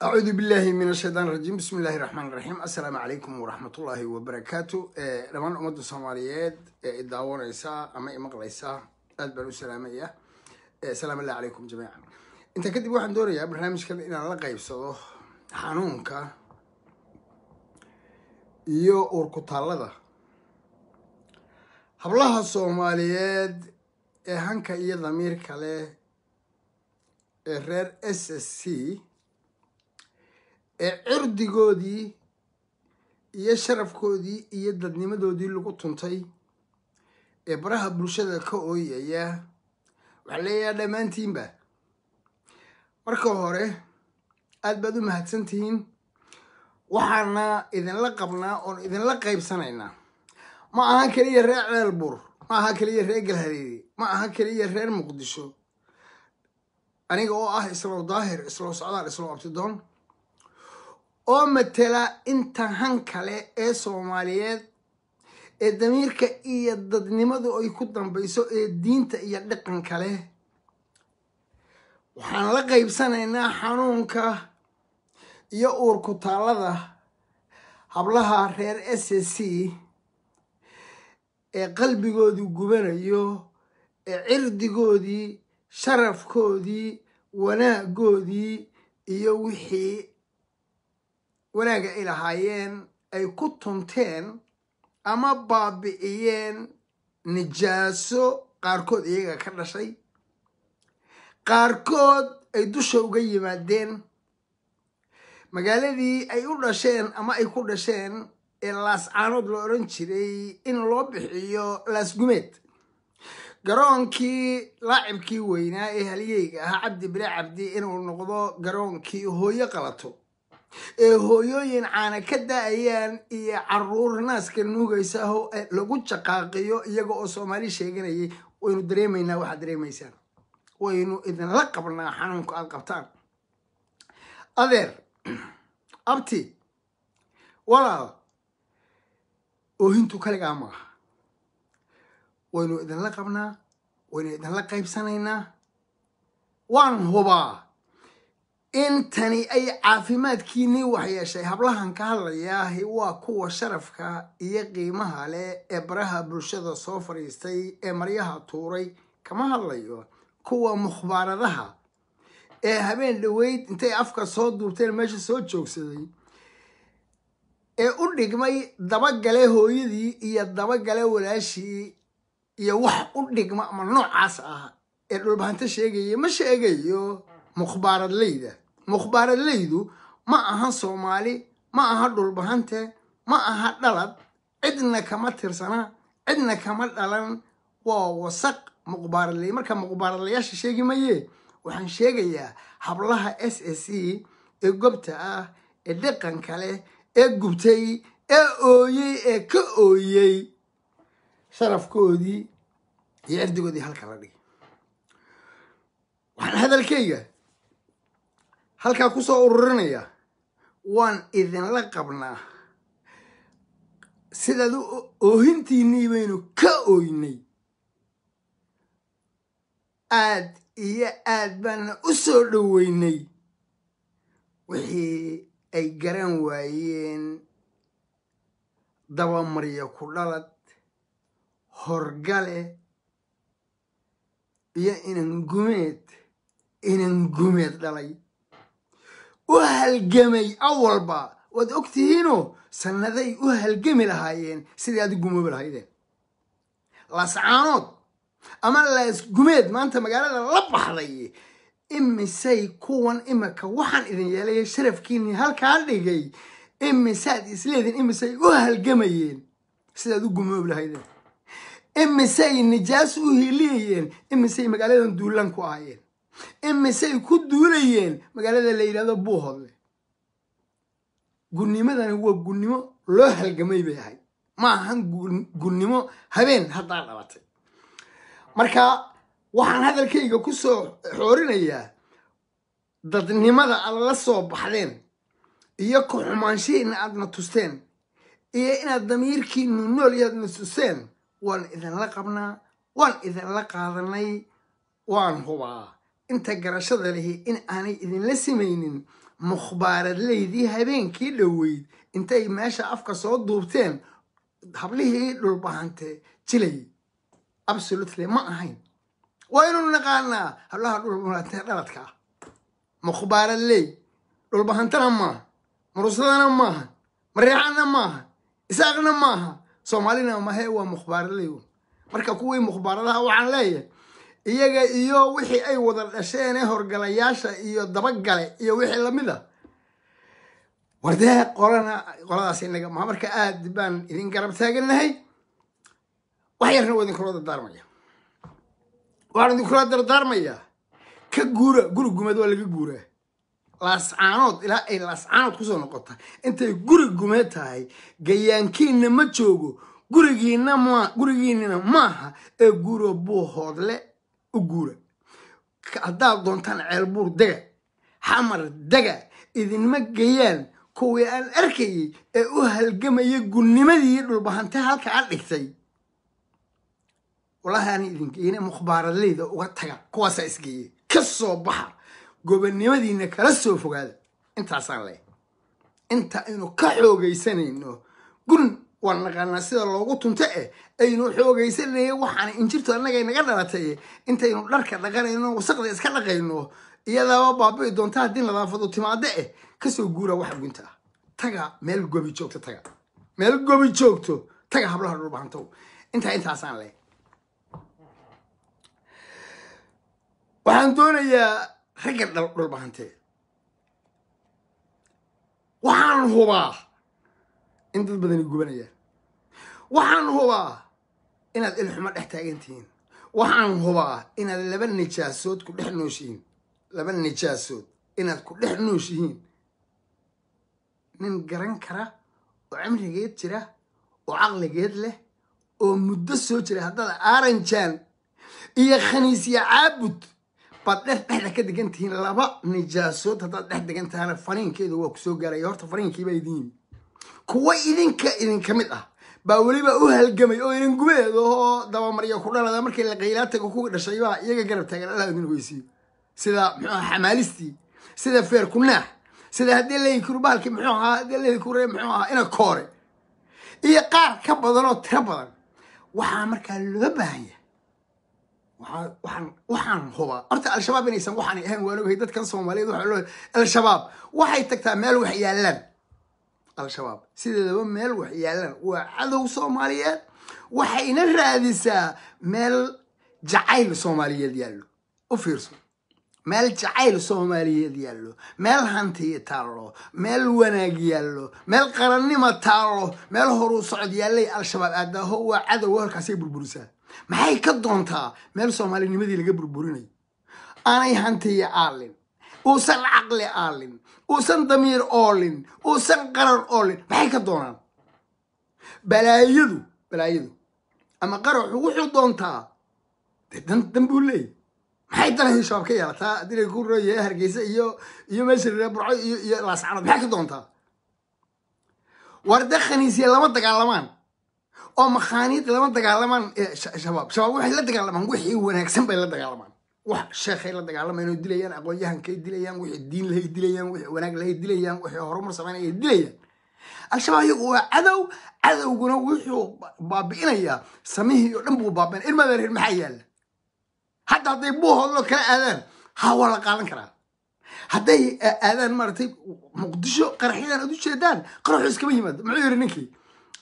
أعوذ بالله من الشيطان الرجيم بسم الله الرحمن الرحيم السلام عليكم ورحمة الله وبركاته لما أمد الصوماليات الدعوة رئيسا أما إمق رئيسا أدبروا السلامية سلام الله عليكم جميعا أنت كده واحد دوري يا برنامج كده إن الله قيب صدو حانونك يو أوركوتالدا hablaha Soomaaliyeed hanka iyo damiir kale reer SSC cirdigoodii iyo sharafkoodii iyo dadnimadoodii lagu tuntay baraha bulshada ka ooyaya waxa leeyahay dhamaantiinba marka hore aad baad u mahadsantihiin waxaana idin la qabnaa oo idin la qaybsanaynaa ma aha kaliya reer Ceelbuur ma aha kaliya reer Galhareeri ma aha kaliya reer Muqdisho aniga oo ah isla daahir isla socdaal isla abtidoon oo matala inta han kale ee Soomaaliyeed ee damiirka iyo dadnimadu ay ku dambayso ee diinta iyo dhaqan kale waxaan la qaybsanaynaa xanuunka iyo uurkutaalada hablaha reer SSC qalbigoodii gubanayo cirdigoodii sharafkoodii wanaagoodii iyo wixii wanaaga ay lahaayeen ay ku tunteen ama baabi'iyeen nijaaso qaarkood iyaga ka dhashay qaarkood ay dusha uga yimaadeen magaaladii ay u dhasheen ama ay ku dhasheen laascaanood la oran jiray in loo bixiyo laasgumeed garoonkii laacibkii weynaa ee halyeyga ahaa cabdi bile cabdi inuu noqdo garoonkii hooyo qalato hooyooyin caana ka daayaan iyo caruur naaska nuugaysa lagu jaqaaqiyo iyaga oo Soomaali sheeganayay waynu dareemaynaa waxa dareemaysaan waynu idin la qabnaa xanuunka aad qabtaan adeer abti walaal oohintu kaligaa maaha waynu idin la qabnaa waynu idin la qaybsanaynaa waan hubaa intani ay caafimaadkiinii waxyeeshay hablahan ka hadlayaa waa kuwa sharafka iyo qiimaha leh ee baraha bulshada soo fariistay ee maryaha tuuray kama hadlayo kuwa mukhbaaradaha ee habeen dhaweyd intay afka soo duubteen meesha soo joogsaday u dhigmay dabagale hooyadii iyo dabagale walaashii iyo wax u dhigma ama noocaas ah ee dhulbaanta sheegaya ma sheegayo mukhbaaradleydu ma aha Soomaali ma aha dhulbahante ma aha dhalad cidna kama tirsana cidna kama dhalan waa wasaq mukhbaaradley marka mukhbaaradlayaasha sheegi maye waxaan sheegayaa hablaha SSC ee gobta ah ee dhaqan kale ee gubtay ee ooyay ee ka ooyay sharafkoodii iyo cirdigoodii halka la dhigay waxaan hadalkayga halkaa ku soo ururinaya waan idin la qabnaa sidaad oohintiinii baynu ka ooynay aad iyo aad baana u soo dhoweynay wixii ay garan waayeen dabamarya ku dhalad horgale iyo inan gumeed dhalay u halgamay awalba waad ogtihiinoo sannaday u halgami lahaayeen sidii aad gumoobi lahaydeen laascaanood ama laasgumeed maanta magaalada la baxday imisay kuwan imaka waxaan idin yeelay sharafkiinii halkaa dhigay imisaad isleedin imisay u halgamayeen sidaad u gumoobi lahaydeen imisay nijaas u hiliyeen imisay magaaladan duulan ku ahaayeen imisay ku duulayeen magaalada la yiraahdo Buuhoodle gudnimadani waa gudnimo loo halgamay bay ahay ma ahan gudnimo habeen hadda dhalatay marka waxaan hadalkayga ku soo xoorinayaa dadnimada aad la soo baxdeen iyo ku xumaanshiina aadna tusteen iyo inaad damiirkiinu nool yaadna tuseen waan idin la qabnaa waan idin la qaadanay waan hubaa inta garashada lehi in aanay idin la sameeynin mukhbaarad leydii habeenkii dhoweyd intay meesha afka soo duubteen hablihii dhulbahante jilay absolutely ma ahayn waynu naqaanaa hablaha dhulbahante dhaladka mukhbaarad leey dhulbahantana maaha murusadana maaha mareexana maaha isaaqna maaha soomaalina maahe waa mukhbaarad leey marka kuwii mukhbaaradaha waxaan leeyahay iyaga iyo wixii ay wada dhasheen horgalayaasha iyo dabagale iyo wixii lamid ah wardee qoladaas inaga ma marka aad baan idin garab taaganahay wax yarna waa idinkula dardaarmaya waxaan idinkula dardaarmaya ka guura guri gumeed waa laga guuraa laascaanood ilaa ay laascaanood kusoo noqota intay guri gumeed tahay gayaankiina ma joogo gurigiinina maaha ee guuro buuhoodle u guura haddaad doontaan ceelbuur dega xamar dega idinma gayaan kuwii aan arkayay ee u halgamaya gulnimadii dhulbahante halka a dhigtay walahi aan idin geyne mukhbaaradleyda uga taga kuwaasaa isgeeyey ka soo baxa gobonnimadiina kala soo fogaada intaasaan leh inta aynu ka xoogaysanayno gun waan naqaanaa sida loogu tunto aynu xoogaysanaya waxaan injirtu annaga naga dhalatay intaynu dharka dhaqanayno wasaqda iska dhaqayno iyadaaba baabi'i doonta haddii nadaafadu timaado kasoo guura wax gunta taga meel gobi joogto taga hablaha dhulbahanto intaasaan leh waxaan doonayaa ragga dhulbahante waxaan hubaa in dad badani gubanayaan waxaan hubaa inaad ilxumo dhex taagan tihiin waxaan hubaa inaad laba nijaasood ku dhex nooshihiin nin garan kara oo cimrigeed jira oo caqligeed leh oo muddo soo jira haddaad aaranjaan iyo khaniisya caabud baad dhexda ka degan tihiin laba nijaasood haddaad dhex degan tahana fariinkeedu waa ku soo gaaraya horta fariinkiibaa idin yimi kuwa idinka mid ah baa weliba u halgamay oo idin gubeed oo dabamarya ku dhalada markii la qaylaataga ku dhashay baa iyaga garab taagan allah idin ogeysiiyo sida muxuu xamaalistii sida feer kunaax sida haddii leeyihiin baalkii muxuu ahaa haddii leeyihiin muxuu ahaa ina koore iyo qaar ka badan oo tiro badan waxaa markaa loo baahan yahay waxaan hubaa horta al-shabaab inaysan waxaan ahayn waan ogahay dadkan soomaaliyeed waxaa loo al-shabaab waxay tagtaa meel wax yaallaan al-shabaab sideedaba meel wax yaallaan waa cadow soomaaliyeed waxayna raadisaa meel jacayl soomaaliyeed yaallo u fiirso meel jacayl soomaaliyeed yaallo meel hantiya taallo meel wanaag yaallo meel qarannimo taallo meel horu socod yaallay al-shabaab aadaaho waa cadow halkaasay burburisaa maxay ka doontaa meel soomaalinimadii laga burburinayo aanay hantiya aalin uusan caqli aalin uusan damiir oolin uusan qaran oolin maxay ka doonaan balaayadu ama qaraxu wuxuu doontaa dee dan buu leeyahy maxay danahay shabaab ka yeelataa haddii la ku royahay hargeysa iyo meesha la burco iyo laascaanood maxay ka doontaa warda khaniisya lama dagaalamaan oo makhaaniid lama dagaalamaan shabaab waxay la dagaalamaan wixii wanaagsan bay la dagaalamaan wax sheekhay la dagaalamaan oo dilayaan aqoon-yahankay dilayaan wixii diin lahay dilayaan wixii wanaag lahay dilayaan wixii horumar samaynaya dilayaan al-shabaab iyagu waa cadowguna wuxuu baabi'inayaa samihii oo dhan buu baabi'inaya ilmaada reer maxaa yaalla hadda hadday buuhoodloo kala aadaan waa la qaadan karaa hadday aadaan maaragtay muqdisho qaraxyadan aad u jeedaan qaraxu iskama yimaado muxuu yidhi ninkii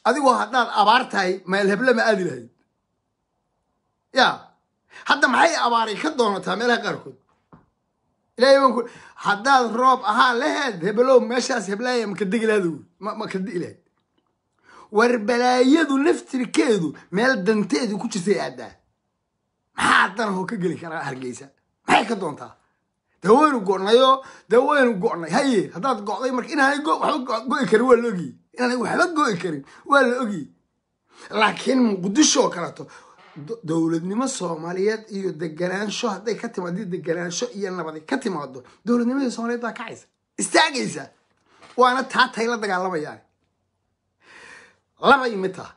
adigoo haddaad abaar tahay meel heble ma aadi lahayd ya hadda maxay abaaray ka doonataa meelaha qaarkood ilaahay baan ku haddaad roob ahaa laheed hebelow meeshaas heblaaya maka degi lahayd maka degi lahayd war balaayadu naftirkeedu meel danteedu ku jirtay aadaa maxaa danahoo ka geli karaa hargeysa maxay ka doontaa dee waynu go'nay haye haddaad go'day marka inaanay waxba go'i karin waa la ogiyey inaanay waxba go'i karin waa la ogiyey laakiin muqdisho kaleto dowladnimo soomaaliyeed iyo deganaansho hadday ka timaado deganaansho iyo nabadi ka timaado dowladnimadii soomaaliyeed baa kacaysa istaagaysa waana taatay la dagaalamayaan labay mid taha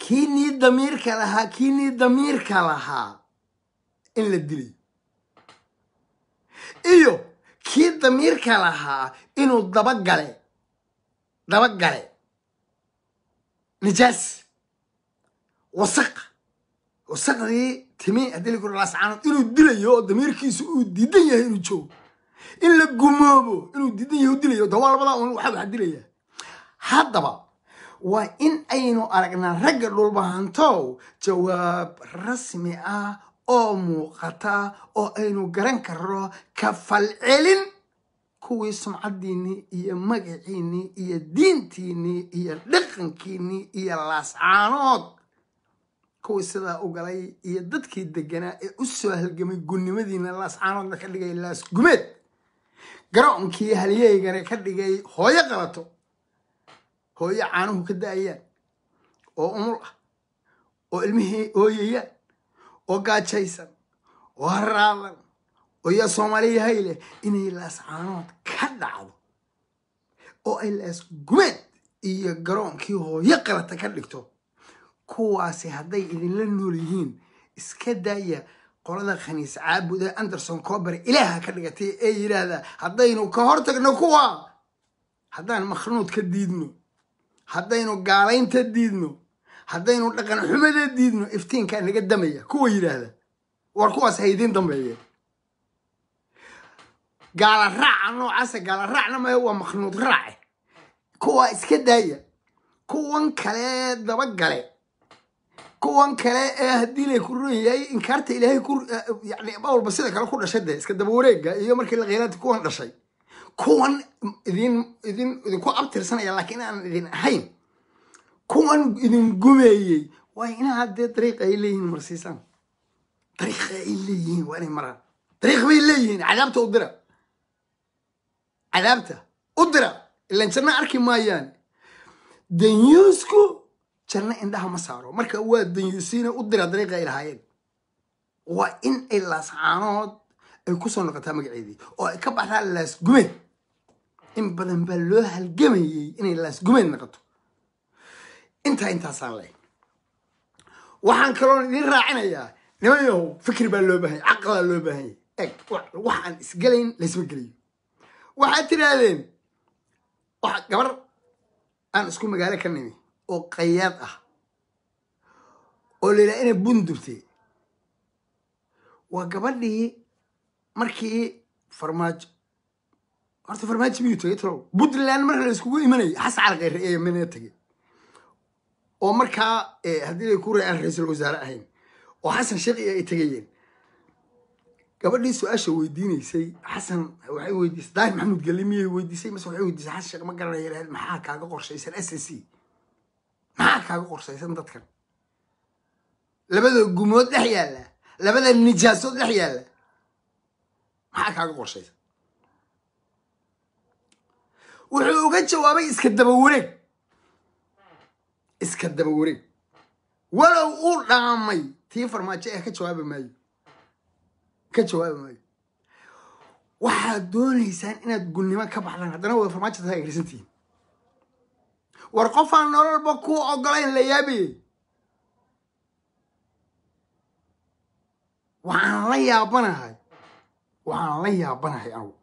kiinii damiirka lahaa in la dilay iyo كي ضمير كلها إنه دبق نجاس وسق دي تمي هدي لك راس عانو إنه دليو ضمير كيسو ديدنيه إنه جو إلا جمابو إنه ديدنيه دليو دوال بلا وحب هدليه هذا وإن أينو أرجنا رجل البهانتو جواب رسمي أو مقطع أو أينو جرن كرو كفل علن كوي سمعديني إيا مجعيني إيا دينتيني إيا دقنكيني إيا لاسعانوت كوي سدا أوغلاي إيا ددكي دقنا أسوه الجمي قني مدينة لاسعانوت نكاليجي لاس قمت قرأنكي هليي قرأ كاليجي هويا غلطو هويا عانوه كدا أيان أو أمرأة أو علمه هويا أو قاتشيسا وهرابا ويا صومالية هايلة إني لاسعانوت كدعو أو إلاس قمت إيا قرون كيهو يقرأ تكاليكتو كواسي هداي إذن لنوريهين إسكدايا قولنا خنيس عابودا أندرسون كوبر إلها كاليكتي أي إلها هداينو كهورتك نكوا هداين مخنوط كديدنو هداينو قالين تديدنو هداينو لقن حمد تديدنو إفتين كان لقدامية كوا إلها وركواس هيدين دمبية قال الرع نوعاسه قال الرعنا ما هو مخنوط راعي كوا اسكدايا كوان كلا دبقله كوان كلا هدي لي كوريي انكارت الهي كور يعني باول بس كلا كل شده اسك دبوريغا iyo markii la qeylanta kuwan dhashay kuwan idin ku abtirsanaya laakiin aan idin ahayn kuwan idin gumeeyay waa ina hadee dariiq ay leeyihiin marsiisan dariiq ay leeyihiin waa inay maraan dariiq bay leeyihiin cadaabta u dira عذابته أدرى إلا إنسان أركي مايان دنيوسكو كنا عندها مساره مركا هو دنيوسينا أدرى طريقة إلى هاين وإن إلا سعانات الكسر نقطة مقعدي وكبر على الجمل إن بدن بلوها الجمي إن إلا جمل نقطة أنت صار لي وحن كلون ذي راعنا يا نميه فكر بلو بهي عقل بلو بهي وحن إسقلين ليس بقلي waxaad tiraadeen waxa gabar aan isku magaalo ka nimi oo qayaad ah oo leeyahay inay bundurtay waa gabadhii markii farmaajo horta farmaajo biyo tagay tiro Puntland marka la isku imanay xasal qeyr ee mana tagay oo markaa hadii ay ku raacay ra'iisul wasaare ahayn oo xasan sheekh ay tagayeen gabadhii su'aasha weydiinaysay xasan waxay weydiisay daahir maxamuud galimiye weydiisay mas waxay weydiisay xasan sheekh ma garanayo maxaa kaaga qorshaysan SSC maxaa kaaga qorshaysan dadkan labada gumood dhex yaala labada nijaasood dhex yaala maxaa kaaga qorshaysan wuxuu uga jawaabay iska daba wareeg walow uu dhaamay tii farmaajo ee ka jawaabi maayo كجواب ماي واحد دون إنسان إن تقولني ما كبحنا هذا هو فرماتش هاي رسنتين ورقفا نور البكو عقلين ليابي وعن الله يا بنا أو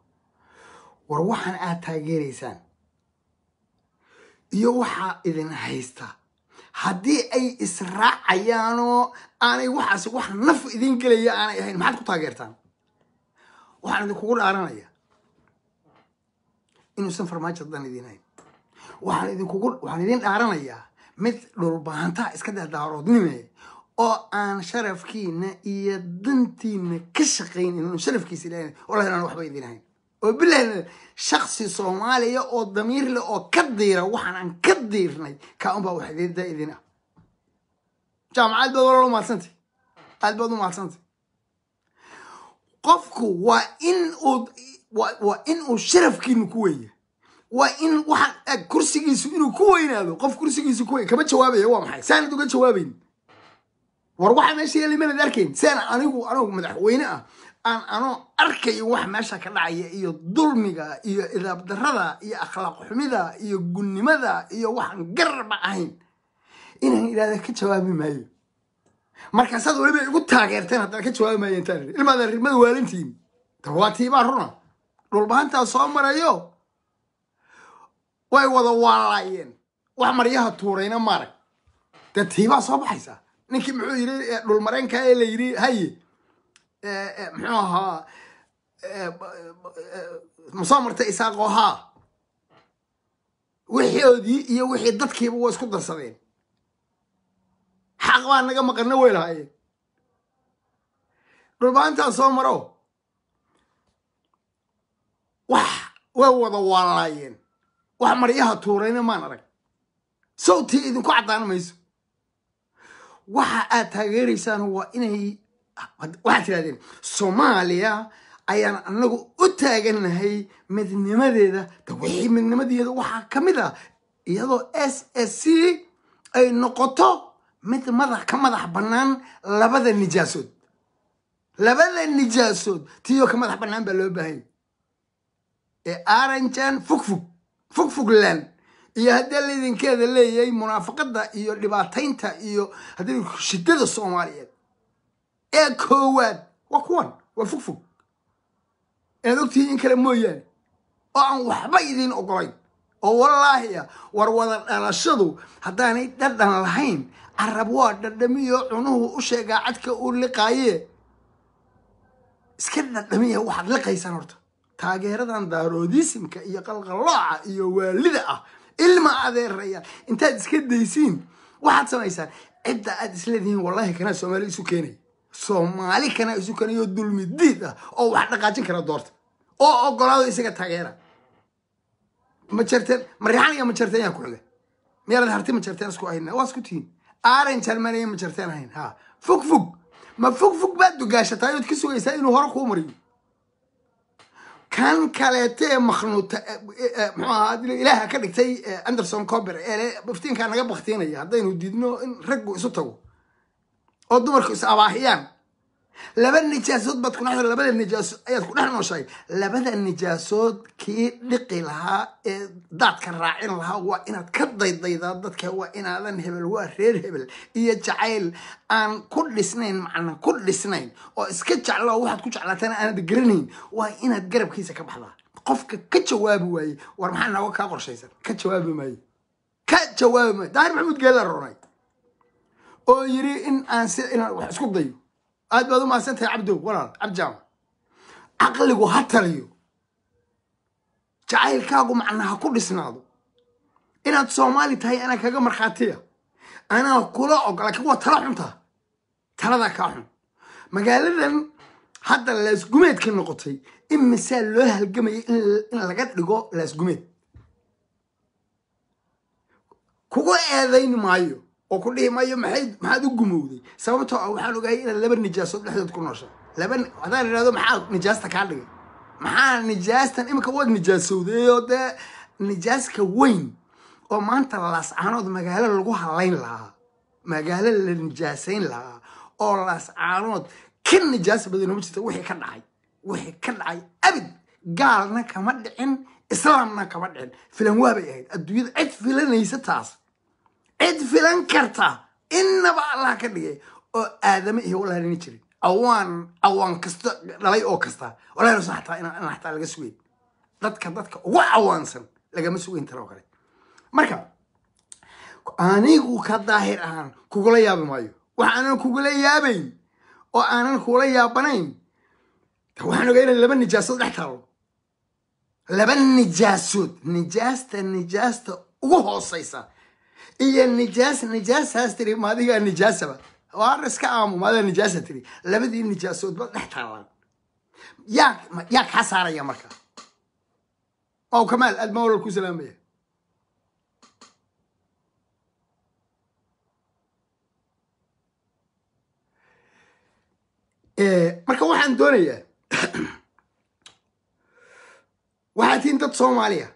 وروحن غير إنسان يوحى إذن هيستا هدي أي إسراع عيانو أنا واحد نف إذن كلي أنا يعني ما حد كنت تاجرتان واحد يقول أرانا يا إنه سنفر ما جدنا إذنين واحد يقول واحد إذن أرانا يا مثل البهانتا إسكده دارودني مي أو أن شرف كينا يدنتين كشقين إنه شرف كيسيلين ولا أنا واحد إذنين وبالله شخصي صومالي أو ضمير له أو كديره وحنا عن كديرني كأم بواحد ده إذنه جامعة بدورة ما سنتي البدو ما سنتي قفكو وإن شرف كينو كوي وإن واحد كرسي جيسو إنه كوي هذا قف كرسي جيسو كوي كمان جوابي هو محي سنة دوجت جوابين وروح ماشي اللي من ذلكين سنة أنا مدح وينه أنا أركي واحد ماشى كلا إيو ظلمي إيو إذا بدردا إيو أخلاق حميدة إيو جني ماذا إيو واحد قرب عين إنه إذا ذاك جوابي مايو مركز هذا ولا بيقول تاجرتين هذا كجوابي مايو تاني الماذا والنتين تواتي بارنا dhulbahantaa soo marayo way wada waalaayeen wax maryaha tuurayna marag dee tiibaa soo baxaysa ninkii muxuu yidhi dhulmareenka ee la yidhi haye muxuu ahaa masoo martay isaaqoo haa wixoodii iyo wixii dadkiiba waa isku darsadeen xaq baa naga maqanna way lahaayeen dhulbahantaa soo maro wax way wada waalaayeen wax maryaha tuurayna maan arag sawtii idinku caddaan mayso waxa aad taageeraysaan waa inay waxaad tirahdeen soomaaliya ayaan anagu u taagannahay midnimadeeda wixii midnimadeeda waxaa ka mid ah iyadoo SSC ay noqoto mid ka madax bannaan labada nijaasood tiyo ka madax bannaan baa loo baahan ee aranjan fugfugland iyo haddii laydinkeeda leeyahay munaafaqada iyo dhibaataynta iyo haddii shidada soomaaliyeed ee koowaad waa kuwan waa fugfug inaad ogtihiin in kale mooyaane oo aan waxba idiin ogolayn oo wallaahi war wada dhalashadu haddaanay dhadhan lahayn carab waa dhadhamiyo cunuhu u sheegaa cadka uu liqaaye iska dhadhamiya waxaad liqaysaan horta taageeradan daaroodisimka iyo qalqalooca iyo waalida ah ilma adeerayaan intaad iska daysiin waxaad samaysaan cidda aad isleedihiin wallaahi kanaa soomaali isu keenay soomaali kanaa isu keenayo dulmi diid ah oo wax dhaqaajin kara doorta oo ogolaado isaga taageera ma jarteen marixan iyo ma jarteen yaa ku xiga meelaad harti ma jarteen isku ahayna waa isku tihiin aaran jarmanaya ma jarteen ahayn ha fugfug ma fugfug baad dugaashataa ood ka sugaysaa inuu hore kuu mariyo kan kaleete makhnuuta muxuu ahaa ilaaha ka dhigtay Anderson Cooper ee baftiinka naga baktiinaya haddaynu diidno in raggu isu tago oo dumarku is abaahiyaan laba nijaasood baad ku dhaxdo labada nijaasood ayaad ku dhex nooshahay labada nijaasood kii dhiqi lahaa ee daadka raacin lahaa waa inaad ka daydaydaa dadka waa inaadan hebel waa reer hebel iyo jacayl aan ku dhisnayn macna ku dhisnayn oo iska jeclo waxaad ku jeclaatana aanad garanayn waa inaad garabkiisa ka baxdaa qofka ka jawaabi waaye war maxaa naga kaa qorshaysan ka jawaabi maayo daahir maxamuud geela roonay oo yiri in aan si inaan wax isku dayo aad baad u maasantahay cabdo walaal cabjaam aqligu ha taliyo jacaylkaagu macnaha ku dhisnaado inaad Soomaali tahay ana kaga marxaatiya ana kula ogola ka waa tala xunta talada ka xun magaaladan hadda laasgumeedka noqotay in misaal loo halgamay in laga dhigo laasgumeed kugu eedayn maayo oo ku dhihi maayo maxaad u gumowday sababtoo ah waxaan ogahay in laba nijaasood dhexdood ku noosha laba hadaan iraado maxaa nijaasta ka dhigay maxaa nijaastan imika wad nijaasowday oo de nijaaska weyn oo maanta laascaanood magaalo lagu halayn lahaa magaalo la nijaasayn lahaa oo laascaanood kan nijaas badan ma jirto wixii ka dhacay abid gaalna kama dhicin islaamna kama dhicin filan waabay ahayd adduunyada cid filanaysa taas cid filan karta innaba allah ka dhigay oo aadama iyo walaal in jirin awaan kasta dhalay oo kasta walaal saxta in xataa laga sugeyn dadka ugu awaansan lagama sugeyn taro kale marka anigu ka daahir ahaan kugula yaabi maayo waxaanan kugula yaabayn oo aanan kula yaabanayn waxaan ogaynaa laba nijaasood dhex taalo laba nijaasood nijaasta ugu hoosaysa iyo nijaasaas tiri maadiga nijaasaba waa iska aamu maadiga nijaasa tiri labadii nijaasood ba dhex taalaan yaa ka saaraya marka oo kamaal admawla ku salaamaya marka waxaan doonayaa waxaad tihiin dad Soomaaliya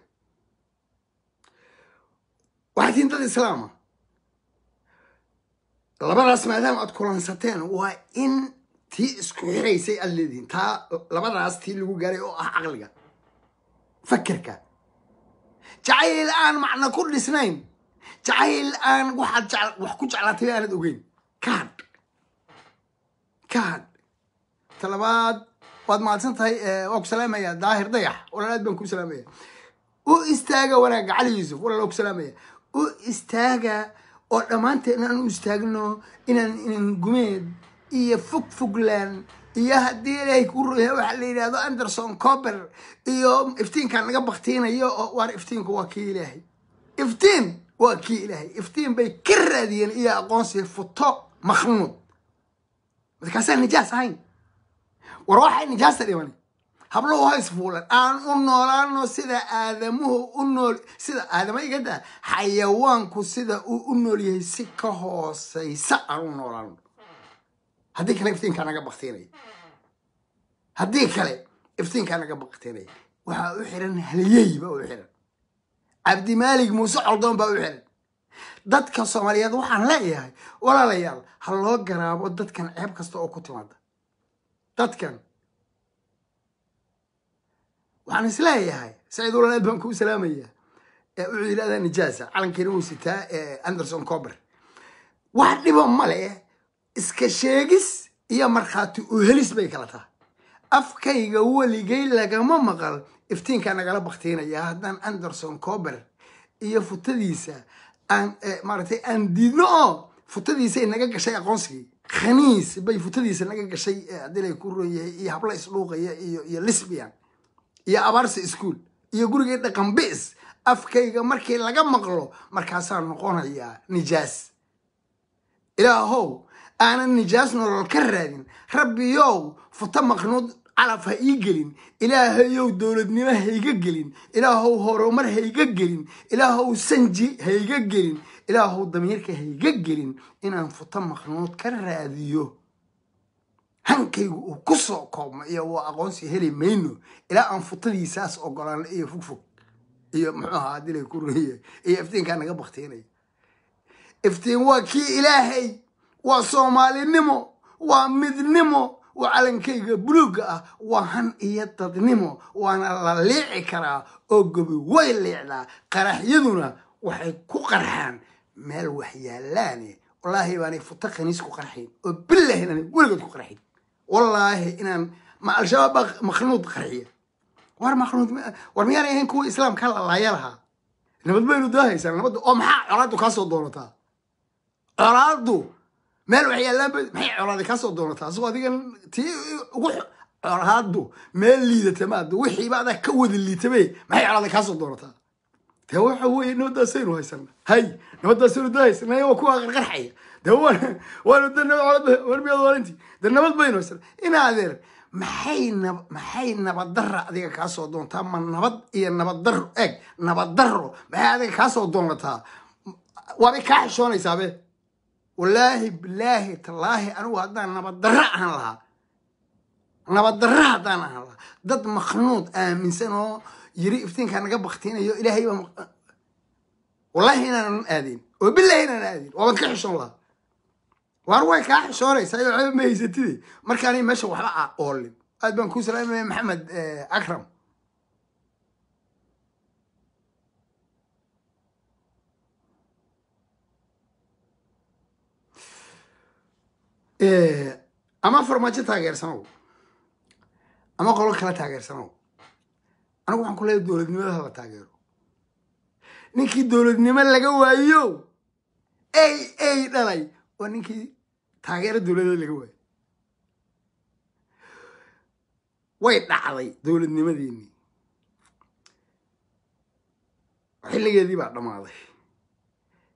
waxaad tihiin dad islaama labadaas maadaama aad kulansateen waa in tii isku xiraysay aad leedihiin taa labadaas tii lagu gaaray oo ah caqliga fakirka jacayl aan macna ku dhisnayn jacayl aan wax ku jeclaatay aanad ogeyn kaad talabaad waad mahadsantahay waa ku salaamaya daahir dayax walaalaad baan ku salaamaya u istaaga wanaaga cali yuusuf walaalo ku salaamaya u istaaga oo dhamaanteen aan u istaagno inaan gumeed iyo fogland iyo haddii ilaahay ku ruuya waxa la yidhaahdo Anderson Cooper iyo iftiinkaan naga baktiinayo oo waar iftiinku waa kii ilaahay iftiin waa kii ilaahay iftiin bay ka raadiyeen iyo aqoonsi futo makhnuud markaasaan nijaas ahayn war waxay nijaasta dhiman hablo waa isfuulan aan u noolaano sida aadamuhu u nool sida aadama igada xayawaanku sida uu u nool yahay si ka hooseysa aan u noolaano haddii kale iftiinkaan naga baktiinaya haddii kale iftiinkaan naga baktiinaya waxaa u xiran haliyey baa u xiran cabdimaalig muuse coldoon baa u xiran dadka Soomaaliyeed waxaan leeyahay walaalayaal ha loo garaabo dadkan ceeb kasta oo ku timaada dadkan waxaan isleeyahay saciid walaalaad baan ku salaamaya u yiraahdaa nijaasa calankeena uu sitaa Anderson Cooper wax dhibo male iska sheegis iyo markhaati u helis bay kala tahay afkayga waligay lagama maqal iftiinka nagala baktiinaya haddaan Anderson Cooper iyo futadiisa aan maartay aan diidno futadiisa naga gashay aqoonsigii khaniis bay futadiisa naga gashay hadii ku rooyay iyo habla isluuqaya iyo lesbian iyo abarsi school iyo guriga dhaqan bis afkayga markii laga maqlo markaasaan noqonaya nijaas ilaahow أنا النجاس نور الكرادين ربي يو فتمخنود على فهيجلين إلهي يو دولدني ما هيجلين إلهو هرومر هيجلين إلهو سنجي هيجلين إلهو ضميرك هيجلين إن فتمخنود كراديو هنكي وكسركم يو أقونسي هلي منه إلى أن فتلي ساس أقران إيه فوق إيه معها هذي الكورية إيه إفتين كان قبختيني إفتين وكي إلهي وصومالي نمو ومدنمو وعلنكيغا بلوغا وهن إياداد نمو وانا لليعي كرا اوغبي ويليعنا قرح يدونا وحي كو قرحان مال وحيالاني والله باني فتاقا نيسكو قرحين وبالله إناني ولقد كو قرحين والله إنان مع الشباب مخنوط قرحية وار مخنوط وارمياني هين كو إسلام كان الله يالها نبد بينو داهي سنة نبد محا عرادو كاسو دونتا عرادو meel wax yeelan maxay colaadi ka soo doonataa soo adigan tii ugu colaadu meel liidata maad wixii baad ka wada liitabay maxay colaadi ka soo doonataa taa waxa weey nabadaasaynu haysan hay nabadaasaynu dahaysnay oo ku qarqarxaya taa waa dadna warbiyada waranti nabad baynu haysan ina adeer maxay nabad darra adiga ka soo doontaa ma nabad iyo nabad darro nabad darro maxay adiga ka soo doonataa waa ka xishoonaysaa والله بالله تالله أنا وهذا نبضرها لها نبضرها دانا لها ضد مخنوط من سنة يري إفتين كان قبل ختين يو إلهي والله هنا آذين وبالله هنا آذين وبتكحش الله وأروي كحش شوري سايو ما يزتدي مركاني ماشي وحبا أقول أدبن كوسلام محمد أكرم أما فرماجة تاجر سنو أما قالوا كلا تاجر سنو أنا قلت كل الدولة نمى هذا تاجر نكى الدولة نمى لقوا أيو أي لا ونكى تاجر الدولة لقوا وين علي دولة نمى ديني حل جدي بعد ما عليه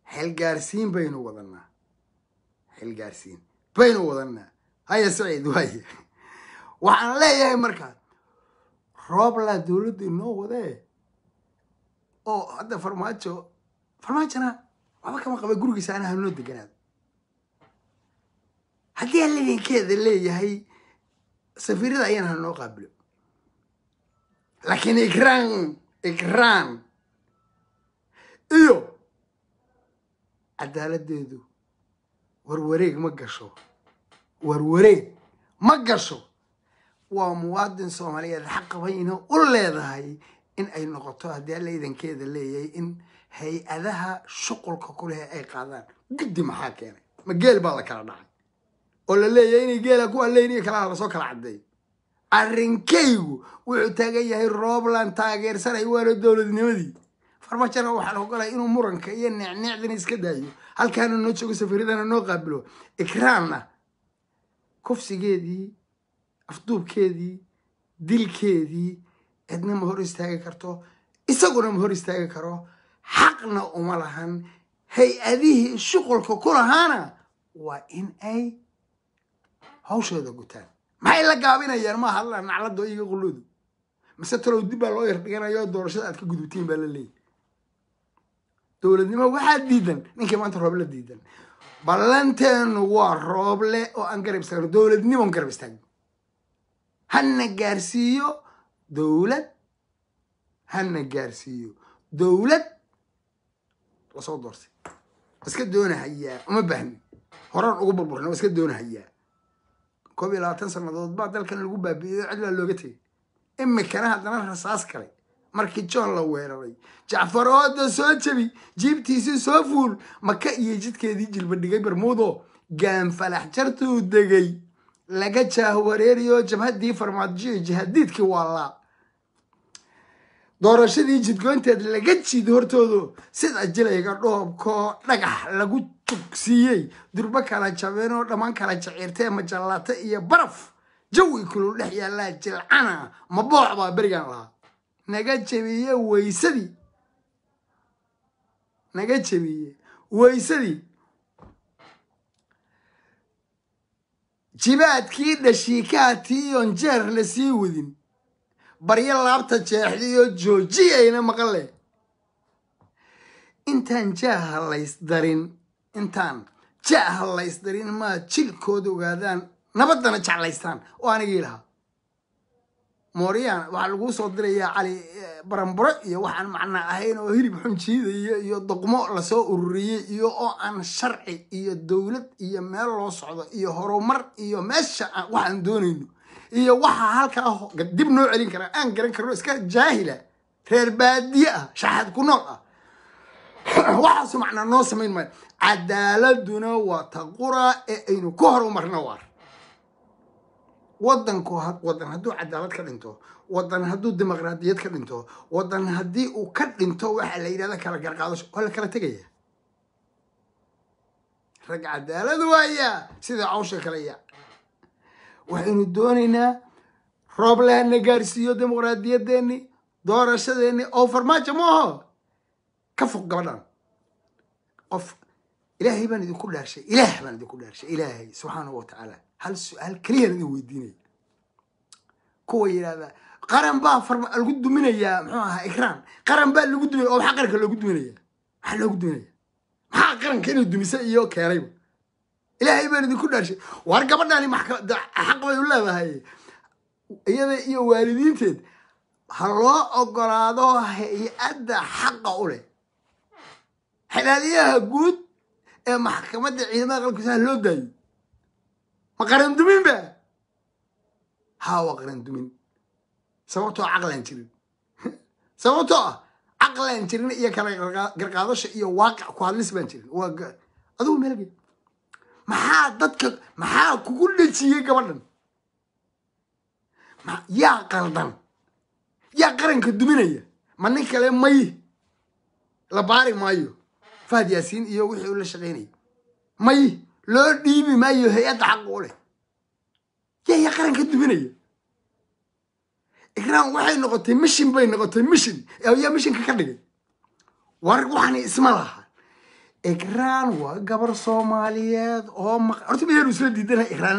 حل جارسين بينه وضنا حل جارسين بينه وضنا هيا سعيد وهي وعن لا يا مركز روب لا دولد إنه وده أو هذا فرماتشنا ما كمان قبل جروجي سنة هنود الجناد هدي اللي كذا اللي هي سفير ده أيام هنو قبله لكن إكران إيوه عدالة ديدو وروريك ما قشوا ومواطن صومالي الحق بينه ولا ذهي إن أي نقطة هذه اللي إذا كذا اللي إن هي أذاها شغل كلها أي قادان قد ما حكينا ما قال بالك على نعم ولا اللي يعني قال أقول اللي يعني كلام رسول كلا عدي arrinkaygu wuxuu taagan yahay roobland taageersanay waana dowladnimadii farmajana waxaa la ogolaya inuu muranka iyo neecneecdan iska daayo halkaana noo joogo safiiradana noo qaabilo ikraanna kufsigeedii afduubkeedii dilkeedii cidna ma hor istaagi karto isaguna ma hor istaagi karo xaqna uma lahan hay-adihii shuqulka ku lahaana waa in ay hawshooda gutaan maxay la gaabinayaan ma hadla naclado iga quludu mise talow dib baa loo yar dhiganayo doorashada aad ka gudubtiin baa la leeyahay dowladnimo waxaa diidan ninkii maanta rooble diidan ballanteenu waa rooble oo aan garab istaagno dowladnimo aan garab istaagno hana gaarsiiyo dowlad hana gaarsiiyo dowlad lasoo doortay iska doonahayaa uma baahni horaan ugu burburna iska doonahayaa 21 sanadood baa dalkan lagu baabi'iyay cidla looga tagay imikana haddana rasaas kale markii John la weeraray Jacfar oo soo jabi jiibtiisi soo fuul maka iyo jidkeedii jilba dhigay barmuudo gaan falax jartu degay laga jahwareeriyo jabhadii farmaajo jihadiidkii wala doorashadii jidgoynteed laga jiid hortoodo sida jilayga dhoobko dhagax lagu tugsiyay durba kala jabeenoo dhamaan kala jaceertay majallata iyo baraf jawi kulul dhex yaala jilcana ma booxba barigan laha naga jabiye weysadii jibaadkii dhashiikaatii oon jeer la sii wadin barya laabta jeexdiyo joojiyayna maqale intaan jaaha laysdarin maa jilkooda ogaadaan nabadana jeclaystaan oo anigii lahaa mooriyaan waxaa lagu soo dirayaa cali baramburo iyo waxaan macna ahayn oo hilib xun jiidaya iyo doqmo lasoo ururiyey iyo oo aan sharci iyo dowlad iyo meel loo socdo iyo horumar iyo meesha waxaan doonayno iyo waxa halkaa dib noo celin kara aan garan karno iska jaahila reer baadiye ah shaxad ku nool ah waxaas macna noo samayn maayo cadaaladuna waa taqura ee aynu ku horumarno waar wadan hadduu cadaalad ka dhinto wadan hadduu dimuqraadiyad ka dhinto wadan haddii uu ka dhinto waxa la yidhahda kala garqaadasho waa la kala tegaya rag cadaalad waaya sida cawsha kale ya waxaynu doonaynaa roob lehana gaarsiiyo dimuqraadiyadeeni doorashadeeni oo farmaajo ma aho ka fog gabadhan qof ilaahay baan idinku dhaarshay ilaahay subxaanahu watacaala hal su'aal kaliya idin weydiinaya kuwa yiraahda qaran baa lagu duminayaa muxuu ahaa ikraan qaran baa lagu duminaya oo xaqarka loogu duminaya waxa loogu duminaya maxaa qaranka inuu dumiso iyo keenay ilaahay baan idinku dhaarshay war gabadhani maxkamad xaq bay u leedahay iyada iyo waalidiinteed ha loo ogolaado hay-adda xaqa u leh xalaaliyaha guud ee maxkamadda ciidamada qalabkiisa loo daayo ma qaran dumin ba ها وقرن دمين سوتو عقلان جرين سوتو عقلان جرين إياه كلا قرقادش إياه واقع كواليس بان جرين أدو ملقي محا ضدك محا كل شيء قبلن يا قردان يا قرن كدمينية ما نكلم ماي لباري مايو فهد ياسين إياه وحي ولا شغيني ماي لو ديبي مايو هي أدعقوله يا قرن كدمينية إكرام waxay noqotay mission bay noqotay mission يا mission ka dhigay war waxani isma laha إكرام waa gabar Soomaaliyeed oo horta miyay isla diidan إكرام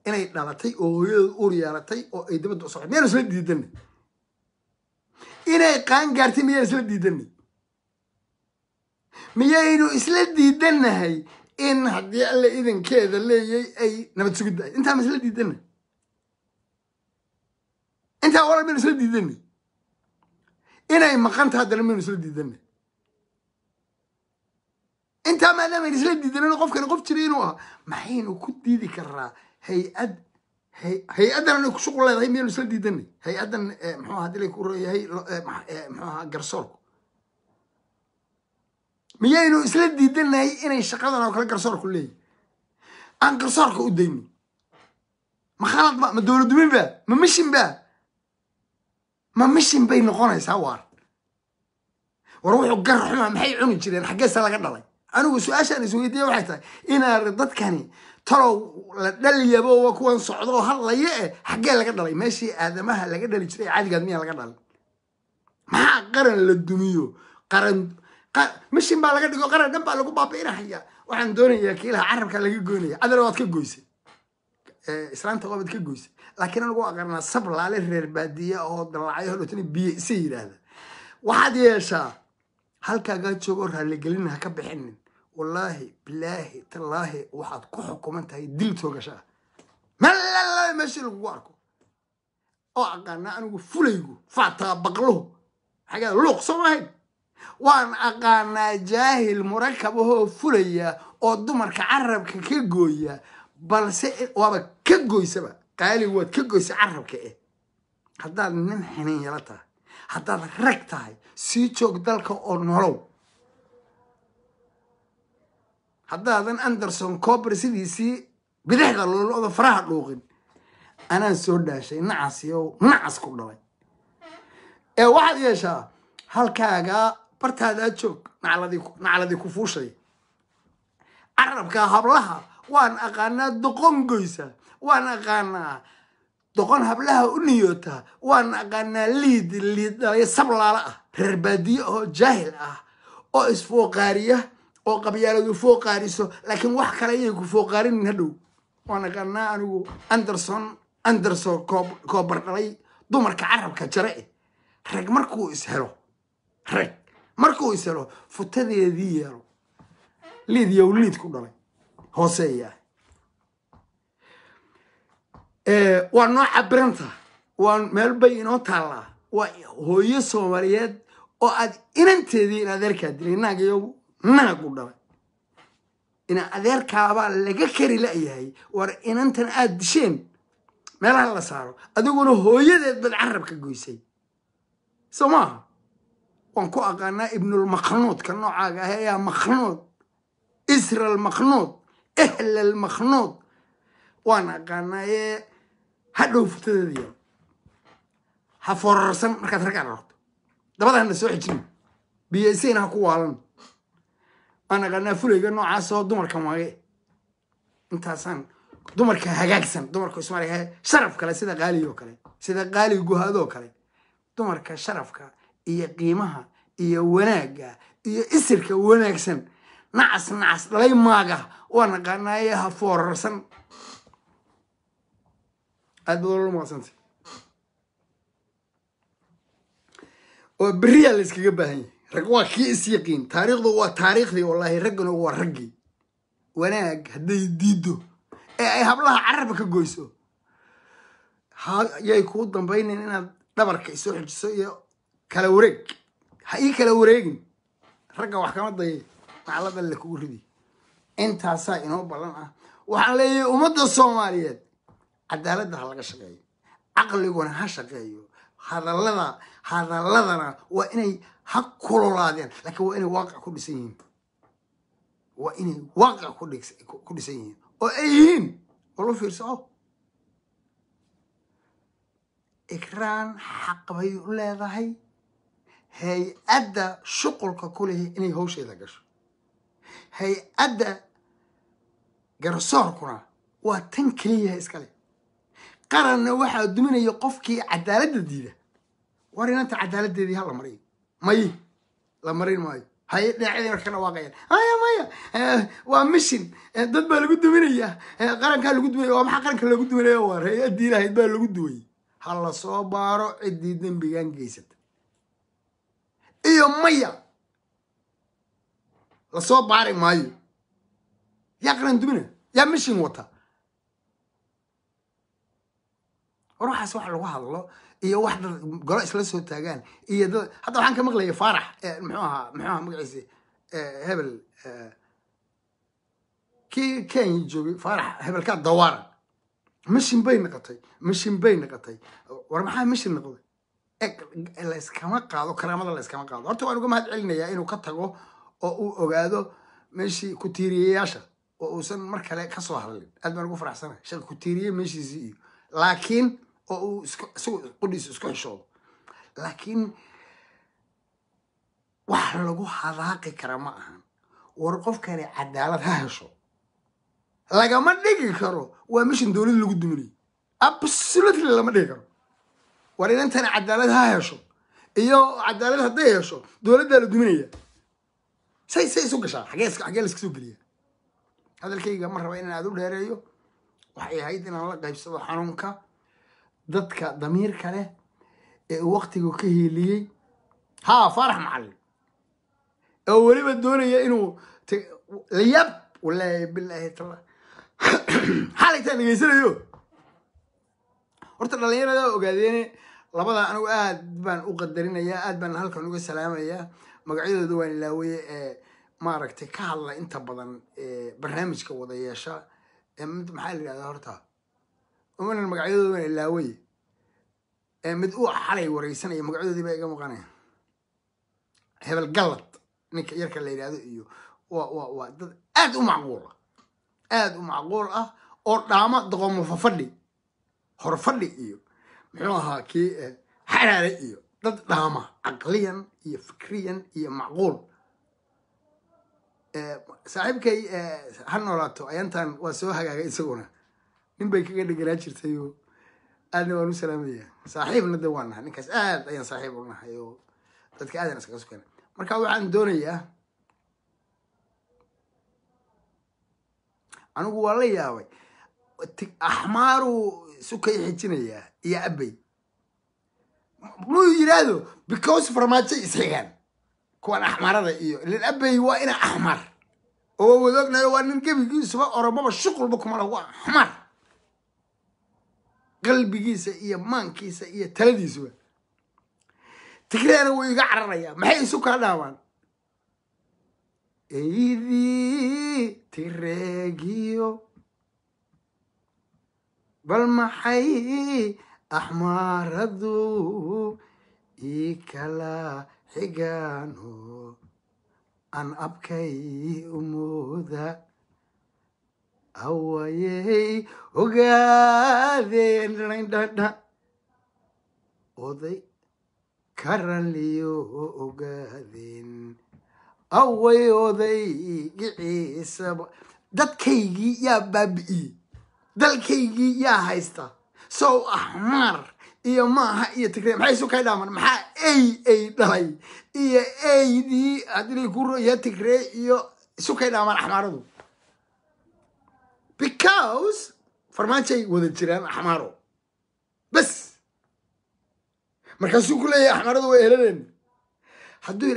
inay dhalatay oo hooyada uur yeelatay oo ay dibadda u socotay miyay isla diidan inay qaan gaartay miyay isla diidan miyaynu isla diidanahay in haddii alla idinkeeda leeyay ay nabad sugid inta ma isla diidan انت ولا من سلدي دني انا مقنت هذا من سلدي دني انت ما دام من سلدي دني قف كان قف جرينوها ما حين كنت دي كرا هي ادنا شغل هي من سلدي دني هي ادنا محو هذه لي كوري هي محو قرصور ميينو سلدي دني اني شقدنا كلا قرصور كلي ان قرصورك وديني ما خلط ما دولة دومين بقى ما مشين بقى ما مشين بين نقونا يسوار وروحوا الجرح ما محي عوني جرين حق سلا قدلي أنا وسؤال أنا سويدي وحتى إنا ردت كاني ترى دل يبوا وكون صعدوا هلا يه حق لا قدلي ماشي آدمها لا قدلي جري عادي قد مين لا قدلي ما قرن للدميو قرن مشين بقى لا قدلي قرن دم بقى لقوا بابينا هيا وعن دوني كيلها عرب كان لقي جوني أنا لو أتكجوسي إسلام تقابل كجوسي لكن أنا قرنا صبر على الربادية أو ضلعيه لو تني بيسير هذا واحد يشاء هل كاجات شغور اللي قلنا هكبحنن والله بالله تالله واحد كحكم أنت هيدل توجشة ما لا ماشي الجواركو أو أقنا أنا فليجو فاتا بقله حاجة لوق صماهن وأن أقنا جاهل مركب هو فليا أو دمر كعرب كجوية بس وابا كجوي سبا قالي هو كجوي عرب كإيه هذا نمحني يلتا هذا ركتاي سيتشوك دالك أو نورو هذا أندرسون كوبر سي بدحق اللو فرح لوغن أنا سودا شيء نعس يو نعس كله واحد يشا هالكاجا برت هذا تشوك نعلى ذي كفوشي عرب كهبلها وأنا أقانا دقون جيسة وأنا أقانا دقون هبلها أنيوتا وأنا أقانا ليد يصبر على ربادي أو جاهل أو إسفو قارية أو قبيلة فوق قاريسو لكن واحد كلايك فوق قارين هدو وأنا أقانا أنو أندرسون كوبر قلي دمر كعرب كجرائي رق مركو إسهلو رق مركو إسهلو فتدي ذي ليد يوليد كلنا هوسية ونوع برنتا ومال بينو تلا وهو يسومريد وأد إن أنت ذي نذرك دري ناقيو ناقودنا إن أذرك أبا لقكري لأيهاي ور إن أنت أدشين مالا الله صاروا أدوغنو هو يدد بالعرب كجويسي سماها وانكو أقانا ابن المخنوط كنوع هي مخنوط إسر المخنوط إهل المخنوط وانا قانا هادو فتدي هفرسن markaad rag aragto dabadana soo xijin biyaysiina ku waalan ana qana fulayga noocaas oo dumarka maage intaasan dumarka hagaagsan dumarka Soomaaliya sharaf kale sida qaaliyo kale sida qaali guhaado kale dumarka sharafka iyo qiimaha iyo wanaaga iyo isirka wanaagsan نعس لي ماجا وانا قناية هفورسن أدور ما سنتي وبريال إسكي جبهني رجوا كيس يقين تاريخ ذو تاريخ ذي والله رجنا هو رجي وانا هدي ديدو أي هبلها عربك جويسو ها يكون ضمبين إننا دبر كيسو حجسو كلاوريج هاي كلاوريج رجع وحكمت ضي على بالك وردي أنت هسا إنه بلنا وحلي ومدة الصوماليات عدالة هلا شقي عقلي وانا هشقيو هذا لنا وإني حق كل رادين لكن وإني واقع كل سنين وإني واقع كل سنين وأيين والله في رسالة إكران حق بيقول هاي هي أدى شغلك كله إني هو شيء ذاكش هي أدى جرساركنا وتنكليه إسكالي قرن واحد دمنا يقفكي عدالة جديدة ورينا أنت عدالة جديدة هلا مرين ماي لا مرين ماي هاي داعي ركنا واقعيا ماي ومشين ضد بالجود دمنا قرن كان الجود دمنا وما قرن كان الجود دمنا ور هي الديرة هي بالجود دوي هلا صبارو عديدين بيجان جيست إيو مايا لصوب بارك مايو يا قرن دمنا يا مشين وطا روح أسوح الواحد الله إيه واحد قرأ لسه تاجان إيه ده حتى وحنا كمغلي فرح محوها مقعسي هبل كان يجوا فرح هبل كان دوار مش مبين نقطي ورمحها مش النقطة اللي اسكما قاضو كرامة اللي اسكما قاضو أرتو أنا قم هاد يا إنه كتجو أو قاعدو ماشي كتيرية ياشا وسن مركلة كسوها لين قد ما نقول فرح سنة شل كتيرية ماشي زي laakiin oo uu isagu qudhiisa isku xishoodo laakiin wax lagu hadaaqi kara ma ahan war qofkani cadaalad ha hesho lagama dhigi karo waa mishin dowladda lagu duminay absolutely lama dhigi karo war inantani cadaalad ha hesho iyo cadaalad hadday hesho dowladda la duminaya say isu gashaa xagee la iska soo geliya hadalkayga ma raba inaan aad u dheereeyo waxay ahayd inaan la qaybsado xanuunka dadka damiirka leh ee waqtigu ka hiiliyey faarax macallin oo weliba doonaya inuu liyab wallaahi bilaahi tala xalaytaan dhegeysanayo horta dhalinyarada ogaadeen labada anigu aad baan u qadarinayaa aad baan halkan uga salaamayaa magacyadooda waan ilaaweye ee maaragtay ka hadla inta badan barnaamijka wada yeesha mid maxaa la yidhahdaa horta umanan magacyadooda waan ilaaweye mid uu xalay wareysanaya magacyadoodii baa iga maqanaya hebel gallad ninka yarka la yidhahdo iyo waa dad aad u macquul ah oo dhaama doqomo fadhi hor fadhi iyo muxuu ahaa kii xaraare iyo dad dhaama caqliyan iyo fikriyan iyo macquul saaxiibkay ha noolaato ayantan waa soo hagaagay isaguna nin bay kaga dheganaa jirtay oo aadna waan u salaamaya saaxiibna de waan nahay ninkaas aad ayaan saaxiib u nahay oo dadka aadan iskaga sukana marka waxaan doonayaa anigu waa la yaabay axmaaru sukay xijinayaa iyo abay muu yidhaahdo because farmaajo isxigaan kuwan axmaarada iyo lin abay waa ina axmar oo wadoognayo waa nin gebigiisuba oromaba shuqulba kumala waa axmar qalbigiisa iyo maankiisa iyo taladiisuba tigreena wuu iga cararayaa maxay isu kala dhaawaan eydii tigreegiyo bal maxay axmaaradu ii kala xigaano aan abkay umooda awayey ogaadeen dhadha oday karanliyo ogaadeen away oday giciisaba dadkaygii yaa baabi'iyey dalkaygii yaa haysta sow axmaar iyo maaha iyo tigre maxay isu kay dhaaman maxaa ay dhalay iyo eydii haddii ku roya tigre iyo isu kay dhaaman axmaaradu because farmaajay wada jiraan axmaaro bas markaasuu ku leeyahay axmaaradu way heladeen hadduu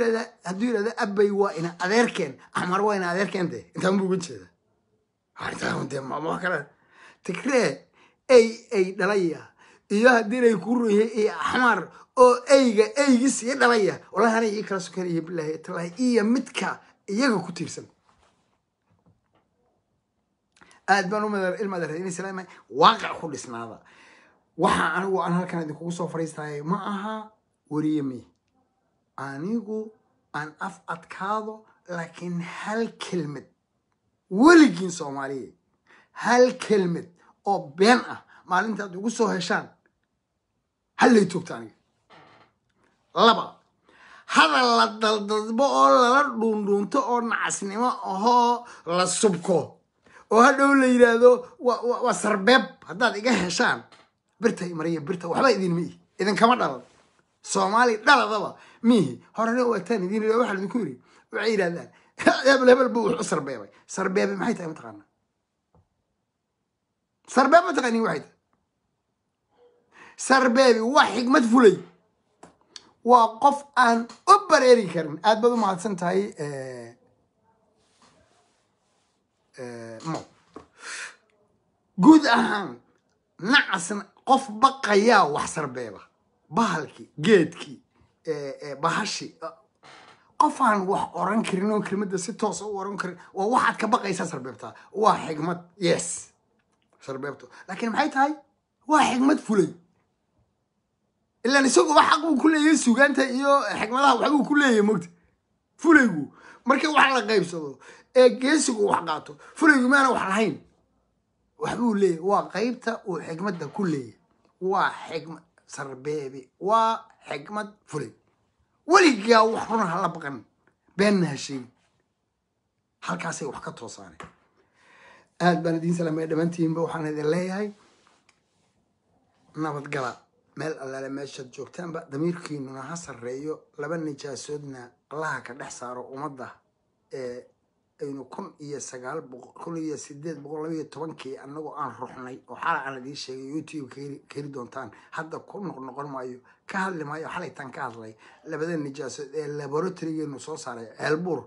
yidhahda abay waa ina adeerkeen axmaar waa ina adeerkeen de intaan buu uga jeeda de wax kale tigree ay dhalaya iyo haddii ay ku royay iyo axmaar oo eygi sii dhalaya wallahi anay ii kala sokanaya bilaahi tallahi iyo midka iyaga ku tiirsan aad baan ilmadareen islaam waaqic ku dhisnaada waxa anigu aan halkan idinkugu soo fariistay ma aha wariyami anigu aan af adkaado laakiin hal kelmad weligiin Soomaaliyeed hal kelmad oo been ah maalintaad ugu soo heshaan hal lay toogtaan laba hadal la daldalbo oo lala dhuundhuunto oo nacasnimo ahoo la subko oo hadhow la yidhaahdo waa sarbeeb haddaad iga heshaan birtay mariya birta waxba idinkama dhalan Soomaali dhaladaba mihi horena waataan idin waxa la idinku yiri waxay yiraahdaan hebel buu wuxuu sarbeebay sarbeebay maxay tahay mataqaana sarbeeb ma taqaani waxay tahay sarbeebi waa xigmad fulay waa qof aan u bareeri karin aad baad u mahadsan tahay mo guud ahaan nacasna qof baqayaa wax sarbeeba bahalkii geedkii bahashi qofaan wax oran karin oo kelmadda si toos u oran karin waa waxaad ka baqaysaa sarbeebtaa waa xigmad yes sarbeebto laakiin maxay tahay waa xigmad fulay ilaa isagu wax xaq uu ku leeyahay suugaanta iyo xigmadaha waxa uu ku leeyahay mogta fulaygu markii wax la qaybsado geesigu wax qaato fulaygu maana wax lahayn waxbuu leeyahy waa qaybta uu xikmadda ku leeyahy waa xikmad sarbeebi waa xikmad fulay weligaa wax runa hala baqan beenna ha sheegin halkaasay wax ka toosaaneen aad baan idiin salaamaya dhammaantiinba waxaan idin leeyahay nabadgala meel allaale meeshaad joogtaanba damiirkiinuna ha sarreeyo laba nijaasoodna allaha ka dhex saaro ummadda ee aynu 1812 annagoo aan ruxnay oo xala aan idiin sheegay youtube keli doontaan hadda ku noqon maayo ka hadli maayo xalaytaan ka hadlay labada nijaasood ee laboratorygeenu soo saaray ceelbuur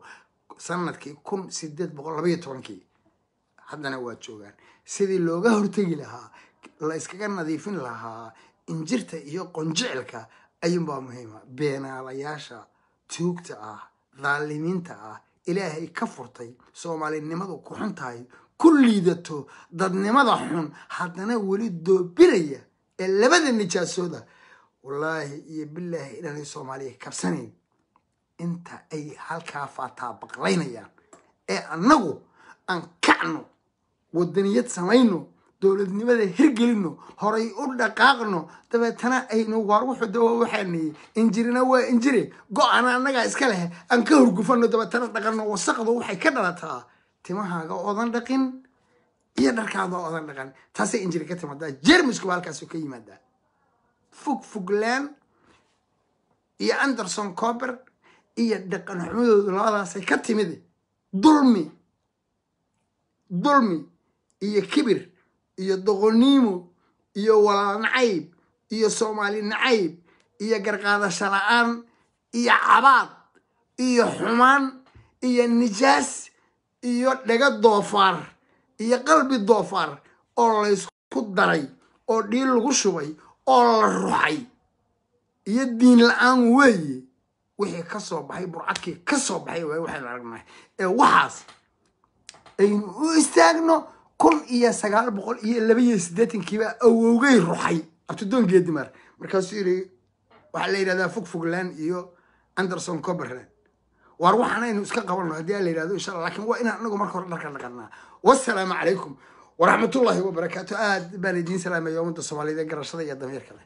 sanadkii 1812 haddana waa joogaan sidii looga hortegi lahaa la iskaga nadiifin lahaa injirta iyo qonjicilka ayuunbaa muhiima beenaalayaasha tuugta ah dhaalimiinta ah ilaahay ka furtay soomaalinimadu ku xun tahay ku liidato dadnimada xun haddana weli doobinaya ee labada nijaasooda wallaahi iyo bilaahi inaanay soomaaliya kabsanayn inta ay halkaa faataa baqlaynayaan ee annagu aan kacno wadaniyad samayno dowladnimada hirgelino horay u dhaqaaqno dabeetana aynu waar wuxuu dawa waxaanay injirina waa injire go-ana annagaa iska leh aan ka horgufano dabeetana dhaqanno wasaqdu waxay ka dhalataa timahaaga oodan dhaqin iyo dharkaada oodan dhaqan taasay injiri ka timaadaa jeermisku halkaasuu ka yimaadaa fugland iyo anderson cooper iyo dhaqan xumadoodu labadaasay ka timid dulmi iyo kibir iyo doqoniimo iyo walaal nacayb iyo soomaali nacayb iyo garqaadasho la-aan iyo cabaad iyo xumaan iyo nijaas iyo dhaga doofaar iyo qalbi doofaar oo laysku daray oo dhiil lagu shubay oo la ruxay iyo diin la-aan weeye wixii ka soo baxay burcadkii ka soo baxay waay waxaynu aragnahay ee waxaas aynu u istaagno 1982 awowgay ruxay abtidoon geedimaar markaasuu yiri waxaa la yidhahdaa fugland iyo anderson cooperland waar waxaan aynu iska qabanno haddii la yidhahdo insha allah laakiin waa inaan anagu marka hore dharka dhaqannaa wassalaamu calaykum waraxmatullaahi wabarakaatu aad baan idiin salaamaya ummadda soomaaliyeed ee garashada iyo damiirka leh